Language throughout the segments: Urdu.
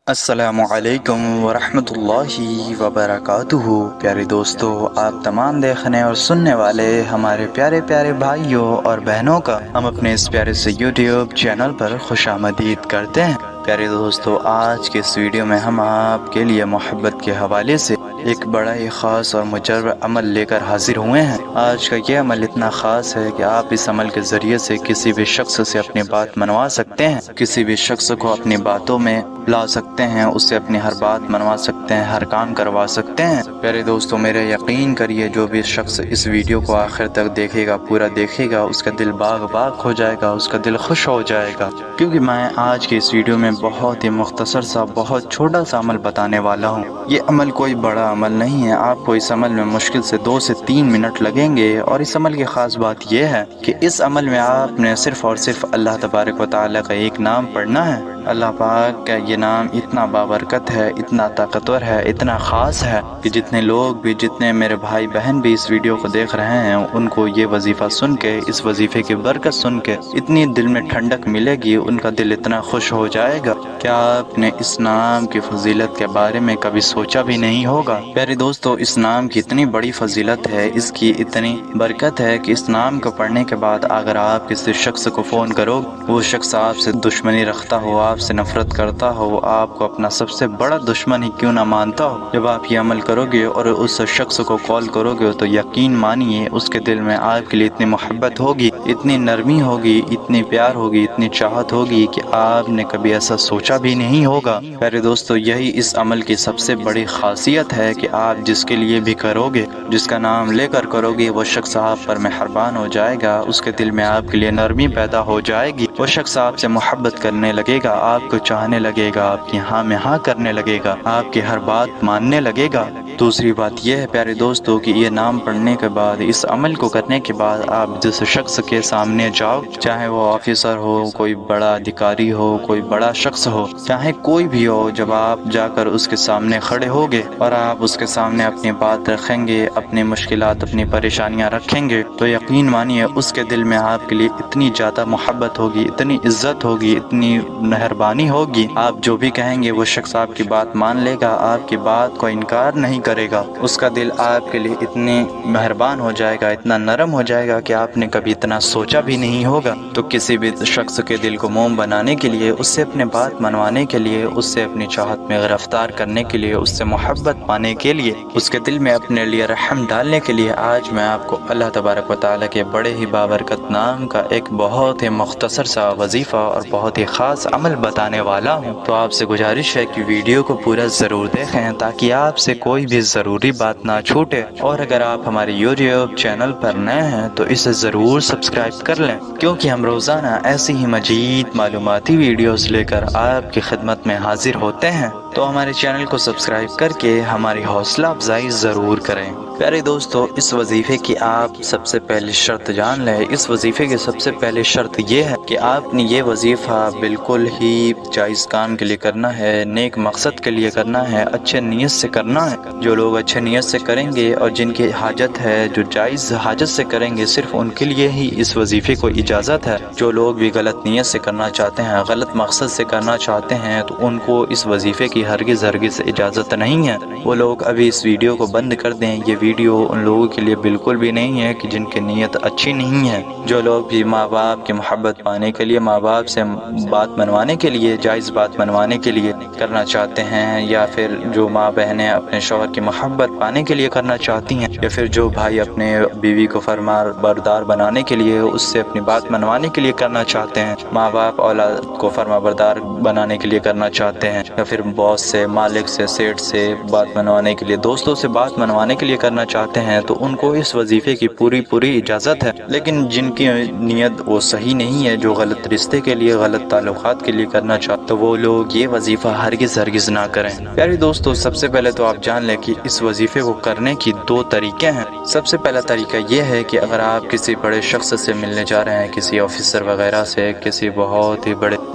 السلام علیکم ورحمۃ اللہ وبرکاتہ۔ پیارے دوستو، آپ تمام دیکھنے اور سننے والے ہمارے پیارے پیارے بھائیوں اور بہنوں کا ہم اپنے اس پیارے سے یوٹیوب چینل پر خوش آمدید کرتے ہیں۔ پیارے دوستو، آج کے اس ویڈیو میں ہم آپ کے لیے محبت کے حوالے سے ایک بڑا ہی خاص اور مجرب عمل لے کر حاضر ہوئے ہیں۔ آج کا یہ عمل اتنا خاص ہے کہ آپ اس عمل کے ذریعے سے کسی بھی شخص سے اپنی بات منوا سکتے ہیں، کسی بھی شخص کو اپنی باتوں میں لا سکتے ہیں، اس سے اپنی ہر بات منوا سکتے ہیں، ہر کام کروا سکتے ہیں۔ پیارے دوستو، میرے یقین کریے، جو بھی شخص اس ویڈیو کو آخر تک دیکھے گا، پورا دیکھے گا، اس کا دل باغ باغ ہو جائے گا، اس کا دل خوش ہو جائے گا، کیونکہ میں آج کی اس ویڈیو میں بہت ہی مختصر سا، بہت چھوٹا سا عمل بتانے والا ہوں۔ یہ عمل کوئی بڑا عمل نہیں ہے، آپ کو اس عمل میں مشکل سے 2 سے 3 منٹ لگیں گے، اور اس عمل کی خاص بات یہ ہے کہ اس عمل میں آپ نے صرف اور صرف اللہ تبارک و تعالیٰ کا ایک نام پڑھنا ہے۔ اللہ پاک کا یہ نام اتنا بابرکت ہے، اتنا طاقتور ہے، اتنا خاص ہے کہ جتنے لوگ بھی، جتنے میرے بھائی بہن بھی اس ویڈیو کو دیکھ رہے ہیں، ان کو یہ وظیفہ سن کے، اس وظیفے کی برکت سن کے اتنی دل میں ٹھنڈک ملے گی، ان کا دل اتنا خوش ہو جائے گا۔ کیا آپ نے اس نام کی فضیلت کے بارے میں کبھی سوچا بھی نہیں ہوگا؟ پیارے دوستو، اس نام کی اتنی بڑی فضیلت ہے، اس کی اتنی برکت ہے کہ اس نام کو پڑھنے کے بعد اگر آپ کسی شخص کو فون کرو، وہ شخص آپ سے دشمنی رکھتا ہو، آپ سے نفرت کرتا ہو، آپ کو اپنا سب سے بڑا دشمن ہی کیوں نہ مانتا ہو، جب آپ یہ عمل کرو گے اور اس شخص کو کال کرو گے تو یقین مانیے اس کے دل میں آپ کے لیے اتنی محبت ہوگی، اتنی نرمی ہوگی، اتنی پیار ہوگی، اتنی چاہت ہوگی کہ آپ نے کبھی ایسا سوچا بھی نہیں ہوگا۔ پیارے دوستو، یہی اس عمل کی سب سے بڑی خاصیت ہے کہ آپ جس کے لیے بھی کرو گے، جس کا نام لے کر کرو گے، وہ شخص آپ پر مہربان ہو جائے گا، اس کے دل میں آپ کے لیے نرمی پیدا ہو جائے گی، وہ شخص آپ سے محبت کرنے لگے گا، آپ کو چاہنے لگے گا، آپ کی ہاں میں ہاں کرنے لگے گا، آپ کی ہر بات ماننے لگے گا۔ دوسری بات یہ ہے پیارے دوستو کہ یہ نام پڑھنے کے بعد، اس عمل کو کرنے کے بعد، آپ جس شخص کے سامنے جاؤ، چاہے وہ آفیسر ہو، کوئی بڑا ادھیکاری ہو، کوئی بڑا شخص ہو، چاہے کوئی بھی ہو، جب آپ جا کر اس کے سامنے کھڑے ہوگے اور آپ اس کے سامنے اپنی بات رکھیں گے، اپنی مشکلات، اپنی پریشانیاں رکھیں گے، تو یقین مانیے اس کے دل میں آپ کے لیے اتنی زیادہ محبت ہوگی، اتنی عزت ہوگی، اتنی مہربانی ہوگی، آپ جو بھی کہیں گے وہ شخص آپ کی بات مان لے گا، آپ کی بات کو انکار نہیں کرے گا، اس کا دل آپ کے لیے اتنی مہربان ہو جائے گا، اتنا نرم ہو جائے گا کہ آپ نے کبھی اتنا سوچا بھی نہیں ہوگا۔ تو کسی بھی شخص کے دل کو موم بنانے کے لیے، اس سے اپنے بات منوانے کے لیے، اس سے اپنی چاہت میں گرفتار کرنے کے لیے، اس سے محبت پانے کے لیے، اس کے دل میں اپنے لیے رحم ڈالنے کے لیے، آج میں آپ کو اللہ تبارک و تعالیٰ کے بڑے ہی بابرکت نام کا ایک بہت ہی مختصر سا وظیفہ اور بہت ہی خاص عمل بتانے والا ہوں۔ تو آپ سے گزارش ہے کہ ویڈیو کو پورا ضرور دیکھیں تاکہ آپ سے کوئی بھی ضروری بات نہ چھوٹے، اور اگر آپ ہمارے یوٹیوب چینل پر نئے ہیں تو اسے ضرور سبسکرائب کر لیں، کیونکہ ہم روزانہ ایسی ہی مزید معلوماتی ویڈیوز لے کر آپ کی خدمت میں حاضر ہوتے ہیں۔ تو ہمارے چینل کو سبسکرائب کر کے ہماری حوصلہ افزائی ضرور کریں۔ پیارے دوستو، اس وظیفے کی آپ سب سے پہلی شرط جان لیں۔ اس وظیفے کی سب سے پہلی شرط یہ ہے کہ آپ نے یہ وظیفہ بالکل ہی جائز کام کے لیے کرنا ہے، نیک مقصد کے لیے کرنا ہے، اچھے نیت سے کرنا ہے۔ جو لوگ اچھے نیت سے کریں گے اور جن کی حاجت ہے، جو جائز حاجت سے کریں گے، صرف ان کے لیے ہی اس وظیفے کو اجازت ہے۔ جو لوگ بھی غلط نیت سے کرنا چاہتے ہیں، غلط مقصد سے کرنا چاہتے ہیں، تو ان کو اس وظیفے کی ہرگز اجازت نہیں ہے۔ وہ لوگ ابھی اس ویڈیو کو بند کر دیں۔ یہ ویڈیو ان لوگوں کے لیے بالکل بھی نہیں ہے کہ جن کی نیت اچھی نہیں ہے۔ جو لوگ بھی ماں باپ کی محبت پانے کے لیے، ماں باپ سے بات منوانے کے لیے، جائز بات منوانے کے لیے کرنا چاہتے ہیں، یا پھر جو ماں بہنیں اپنے شوہر کی محبت پانے کے لیے کرنا چاہتی ہیں، یا پھر جو بھائی اپنے بیوی کو فرما بردار بنانے کے لیے، اس سے اپنی بات منوانے کے لیے کرنا چاہتے ہیں، ماں باپ اولاد کو فرما بردار بنانے کے لیے کرنا چاہتے ہیں، یا پھر باس سے، مالک سے، سیٹ سے بات منوانے کے لیے، دوستوں سے بات منوانے کے لیے کرنا چاہتے ہیں، تو ان کو اس وظیفے کی پوری اجازت ہے۔ لیکن جن کی نیت وہ صحیح نہیں ہے، جو غلط رشتے کے لیے، غلط تعلقات کے لیے کرنا چاہتے، تو وہ لوگ یہ وظیفہ ہرگز نہ کریں۔ پیارے دوستو، سب سے پہلے تو آپ جان لیں کہ اس وظیفے کو کرنے کی 2 طریقے ہیں۔ سب سے پہلا طریقہ یہ ہے کہ اگر آپ کسی بڑے شخص سے ملنے جا رہے ہیں، کسی آفیسر وغیرہ سے، کسی بہت ہی بڑے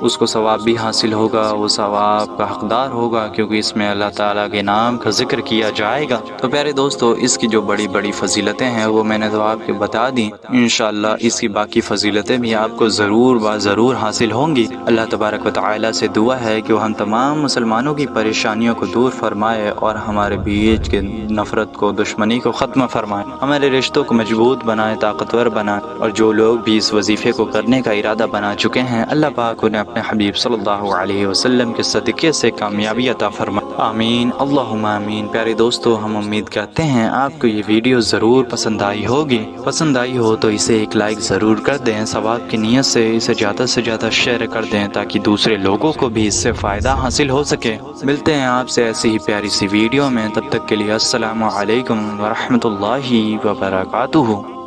اس کو ثواب بھی حاصل ہوگا، وہ ثواب کا حقدار ہوگا، کیونکہ اس میں اللہ تعالیٰ کے نام کا ذکر کیا جائے گا۔ تو پیارے دوستو، اس کی جو بڑی بڑی فضیلتیں ہیں وہ میں نے تو آپ کو بتا دی، انشاءاللہ اس کی باقی فضیلتیں بھی آپ کو ضرور حاصل ہوں گی۔ اللہ تبارک و تعالیٰ سے دعا ہے کہ وہ ہم تمام مسلمانوں کی پریشانیوں کو دور فرمائے اور ہمارے بیچ کے نفرت کو، دشمنی کو ختم فرمائے، ہمارے رشتوں کو مضبوط بنائے، طاقتور بنائے، اور جو لوگ بھی اس وظیفے کو کرنے کا ارادہ بنا چکے ہیں اللہ پاک انہیں اپنے حبیب صلی اللہ علیہ وسلم کے صدقے سے کامیابی عطا فرمائے، آمین اللہم آمین۔ پیارے دوستو، ہم امید کرتے ہیں آپ کو یہ ویڈیو ضرور پسند آئی ہوگی۔ پسند آئی ہو تو اسے ایک لائک ضرور کر دیں، ثواب کی نیت سے اسے زیادہ سے زیادہ شیئر کر دیں تاکہ دوسرے لوگوں کو بھی اس سے فائدہ حاصل ہو سکے۔ ملتے ہیں آپ سے ایسی ہی پیاری سی ویڈیو میں، تب تک کے لیے السلام علیکم ورحمۃ اللہ وبرکاتہ۔